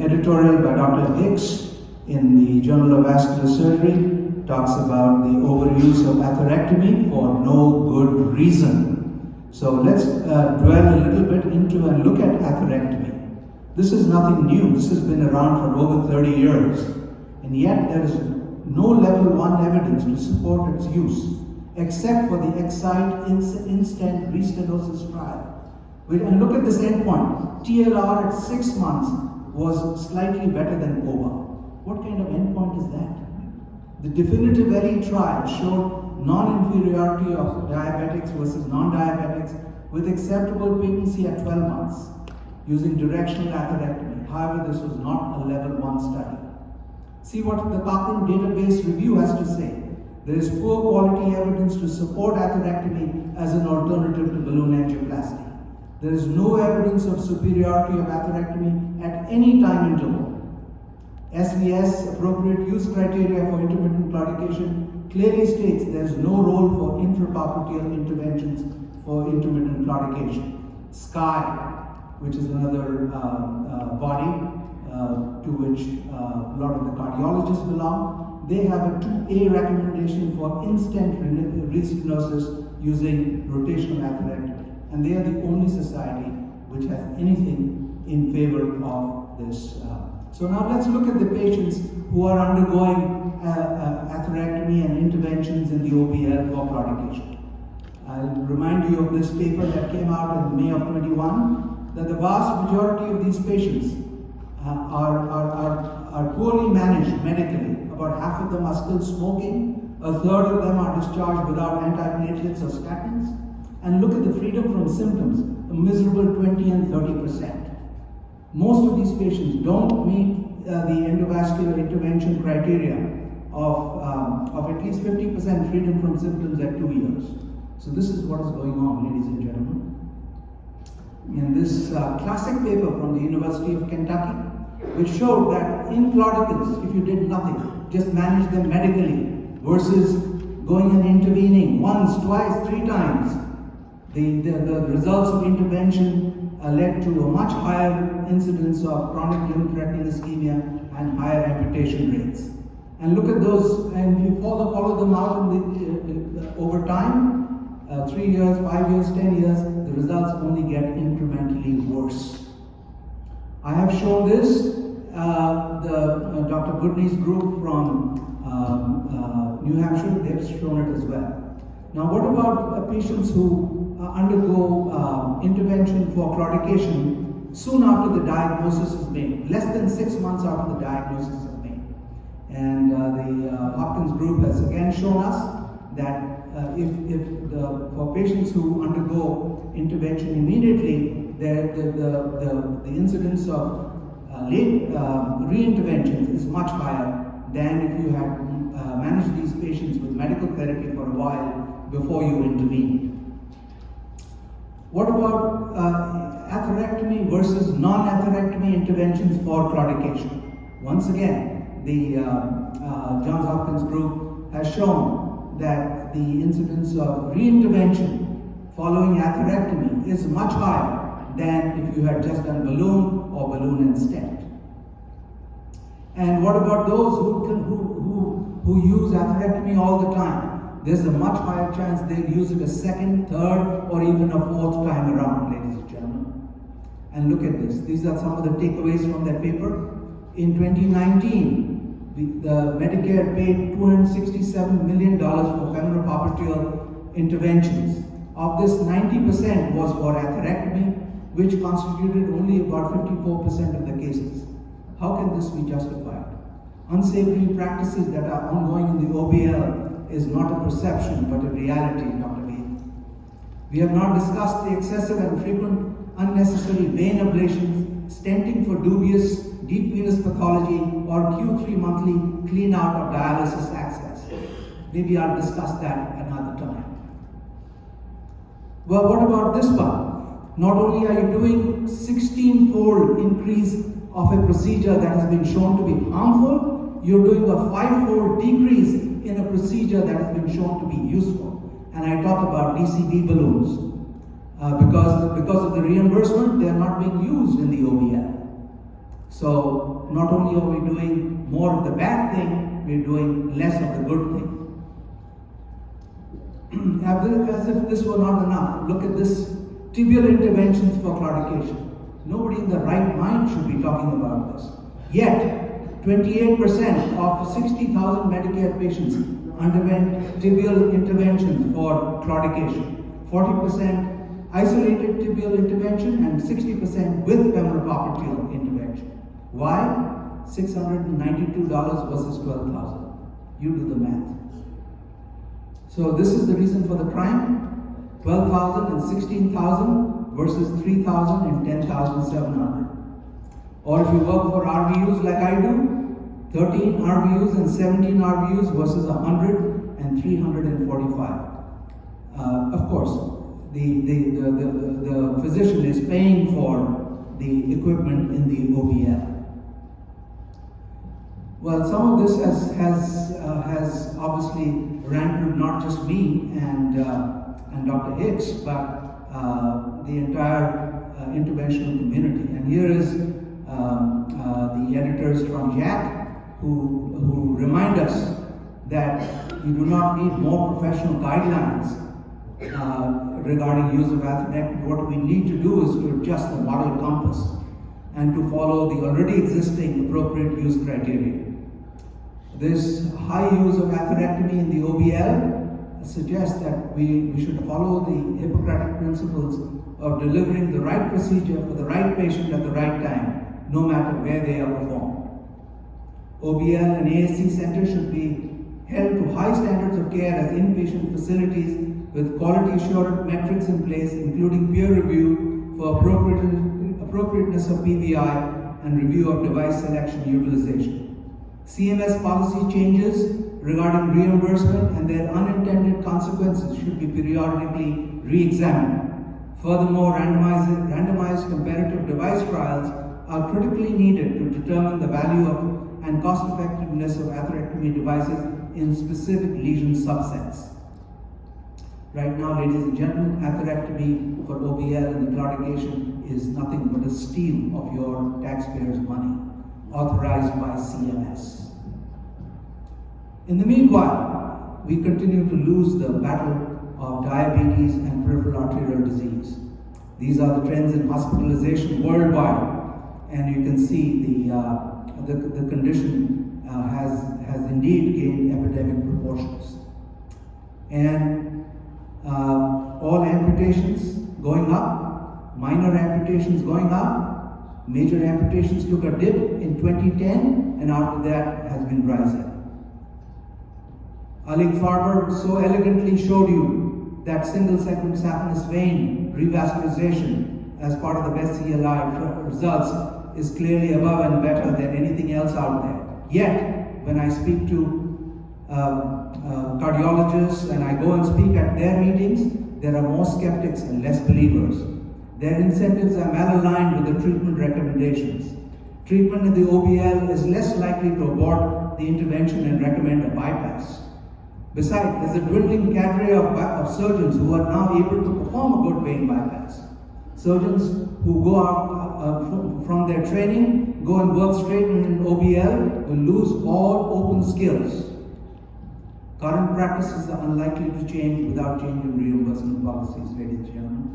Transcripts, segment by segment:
editorial by Dr. Hicks in the Journal of Vascular Surgery talks about the overuse of atherectomy for no good reason. So let's dwell a little bit into and look at atherectomy. This is nothing new. This has been around for over 30 years. And yet there is no level 1 evidence to support its use, except for the Excite instant restenosis trial. And look at this endpoint. TLR at 6 months was slightly better than OVA. What kind of endpoint is that? The definitive LE trial showed non-inferiority of diabetics versus non-diabetics with acceptable patency at 12 months using directional atherectomy. However, this was not a level 1 study. See what the Cochrane database review has to say. There is poor quality evidence to support atherectomy as an alternative to balloon angioplasty. There is no evidence of superiority of atherectomy at any time interval. SVS, appropriate use criteria for intermittent claudication, clearly states there is no role for infrapopliteal interventions for intermittent claudication. SKY, which is another body to which a lot of the cardiologists belong, they have a 2A recommendation for instant restenosis using rotational atherectomy. And they are the only society which has anything in favor of this. So now let's look at the patients who are undergoing atherectomy and interventions in the OBL for claudication. I'll remind you of this paper that came out in May of 21, that the vast majority of these patients are poorly managed medically. About half of them are still smoking, a third of them are discharged without antiplatelets or statins. And look at the freedom from symptoms, a miserable 20 and 30%. Most of these patients don't meet the endovascular intervention criteria of at least 50% freedom from symptoms at 2 years. So this is what is going on, ladies and gentlemen. In this classic paper from the University of Kentucky, which showed that in claudicants, if you did nothing, just manage them medically, versus going and intervening once, twice, 3 times, the results of intervention led to a much higher incidence of chronic limb-threatening ischemia and higher amputation rates. And look at those, and if you follow them out over time, 3 years, 5 years, 10 years, the results only get incrementally worse. I have shown this, Dr. Goodney's group from New Hampshire, they've shown it as well. Now what about patients who undergo intervention for claudication soon after the diagnosis is made, less than 6 months after the diagnosis is made? And the Hopkins group has again shown us that for patients who undergo intervention immediately, the incidence of late re-interventions is much higher than if you had managed these patients with medical therapy for a while before you intervened. What about atherectomy versus non-atherectomy interventions for claudication? Once again, the Johns Hopkins group has shown that the incidence of re-intervention following atherectomy is much higher than if you had just done balloon or balloon and stent. And what about those who use atherectomy all the time? There's a much higher chance they'll use it a second, third, or even a fourth time around, ladies and gentlemen. And look at this. These are some of the takeaways from that paper. In 2019, the Medicare paid $267 million for femoral popliteal interventions. Of this, 90% was for atherectomy, which constituted only about 54% of the cases. How can this be justified? Unsavory practices that are ongoing in the OBL is not a perception, but a reality, Dr. Veith. We have not discussed the excessive and frequent unnecessary vein ablations, stenting for dubious deep venous pathology, or Q3 monthly clean out of dialysis access. Maybe I'll discuss that another time. Well, what about this one? Not only are you doing 16-fold increase of a procedure that has been shown to be harmful, you're doing a 5-fold decrease in a procedure that has been shown to be useful. And I talk about DCB balloons. because of the reimbursement, they are not being used in the OBL. So not only are we doing more of the bad thing, we're doing less of the good thing. As if this were not enough, look at this: tibial interventions for claudication. Nobody in the right mind should be talking about this. Yet, 28% of 60,000 Medicare patients underwent tibial interventions for claudication. 40% isolated tibial intervention and 60% with femoropopliteal intervention. Why? $692 versus $12,000. You do the math. So this is the reason for the crime: 12,000 and 16,000 versus 3,000 and 10,700. Or if you work for RVUs like I do, 13 RVUs and 17 RVUs versus 100 and 345. Of course, the physician is paying for the equipment in the OBL. Well, some of this has obviously rankled not just me and Dr. Hicks, but the entire interventional community. And here is the editors from JAC who remind us that you do not need more professional guidelines regarding use of atherectomy. What we need to do is to adjust the moral compass and to follow the already existing appropriate use criteria. This high use of atherectomy in the OBL suggests that we should follow the Hippocratic principles of delivering the right procedure for the right patient at the right time, no matter where they are performed. OBL and ASC centers should be held to high standards of care as inpatient facilities with quality assurance metrics in place, including peer review for appropriateness of PVI and review of device selection utilization. CMS policy changes regarding reimbursement and their unintended consequences should be periodically re-examined. Furthermore, randomized comparative device trials are critically needed to determine the value of and cost effectiveness of atherectomy devices in specific lesion subsets. Right now, ladies and gentlemen, atherectomy for OBL and the claudication is nothing but a steal of your taxpayers' money, authorized by CMS. In the meanwhile, we continue to lose the battle of diabetes and peripheral arterial disease. These are the trends in hospitalization worldwide, and you can see the condition has indeed gained epidemic proportions. And all amputations going up, minor amputations going up, major amputations took a dip in 2010, and after that has been rising. Alec Farber so elegantly showed you that single segment saphenous vein revascularization as part of the best CLI results is clearly above and better than anything else out there. Yet, when I speak to cardiologists and I go and speak at their meetings, there are more skeptics and less believers. Their incentives are malaligned with the treatment recommendations. Treatment in the OBL is less likely to abort the intervention and recommend a bypass. Besides, there's a dwindling cadre of surgeons who are now able to perform a good vein bypass. Surgeons who go out from their training, go and work straight in an OBL, will lose all open skills. Current practices are unlikely to change without changing reimbursement policies, ladies and gentlemen.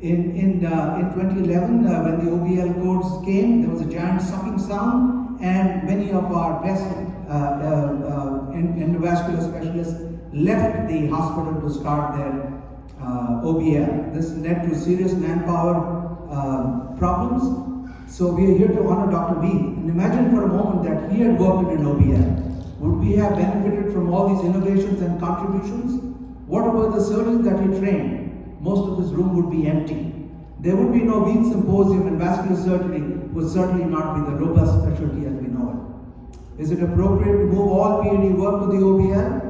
In 2011, when the OBL codes came, there was a giant sucking sound, and many of our best endovascular specialists left the hospital to start their OBL. This led to serious manpower problems. So we are here to honor Dr. Veith. And imagine for a moment that he had worked in an OBL. Would we have benefited from all these innovations and contributions? What about the surgeons that he trained? Most of this room would be empty. There would be no Veith Symposium, and vascular surgery would certainly not be the robust specialty as we know it. Is it appropriate to move all PhD work to the OBL?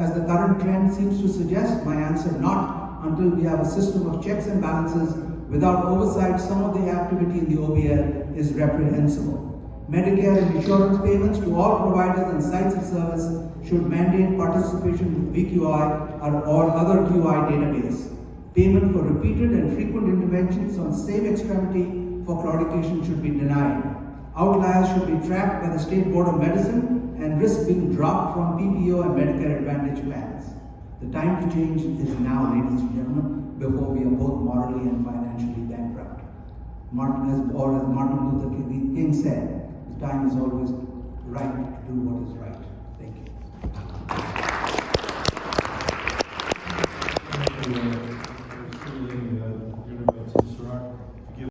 As the current trend seems to suggest, my answer: not until we have a system of checks and balances. Without oversight, some of the activity in the OBL is reprehensible. Medicare and insurance payments to all providers and sites of service should mandate participation with VQI or other QI database. Payment for repeated and frequent interventions on same extremity for claudication should be denied. Outliers should be tracked by the State Board of Medicine and risk being dropped from PPO and Medicare Advantage plans. The time to change is now, ladies and gentlemen, before we are both morally and financially bankrupt. As Martin Luther King said, the time is always right to do what is right. Thank you. Thank you.